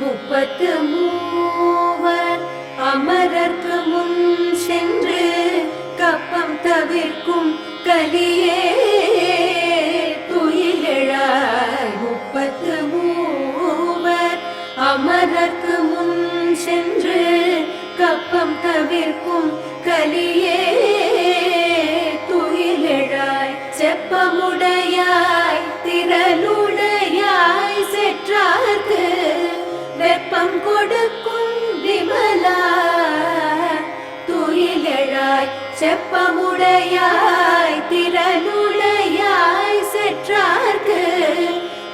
முப்பத்து மூவர் அமரர்க்கு முன் சென்று கப்பம் தவிர்க்கும் கலியே துயிலெழாய். முப்பத்து மூவர் அமரர்க்கு முன் சென்று கப்பம் தவிர்க்கும் கலியே துயிலெழாய். செப்பமுடையாய் திரளுடையாய் செற்றார்க்கு வெப்பம் கொடுக்கும் விமலா துயிலெழாய். செப்பமுடையாய் திரளுடையாய் செற்றார்க்கு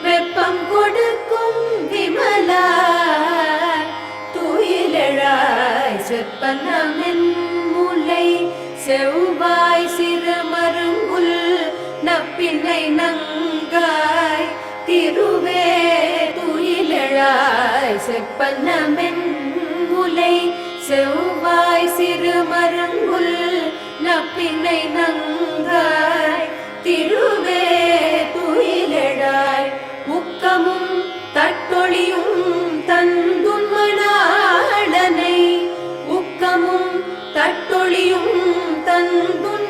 வெப்பம் கொடுக்கும் விமலா துயிலெழாய். செப்பனமென் முலை செவ்வாய் சிறுமருங்குல் நப்பினை நங்காய் திருவே துயிலெழாய். செப்பனமென் முலை செவ்வாய் சிறுமருங்குல் நப்பினை நங்காய் திருவே துயிலெழாய். முக்கமும் தட்டொழியும் தந்துன்மணாளனை உக்கமும் தட்டொழியும் தந்துன்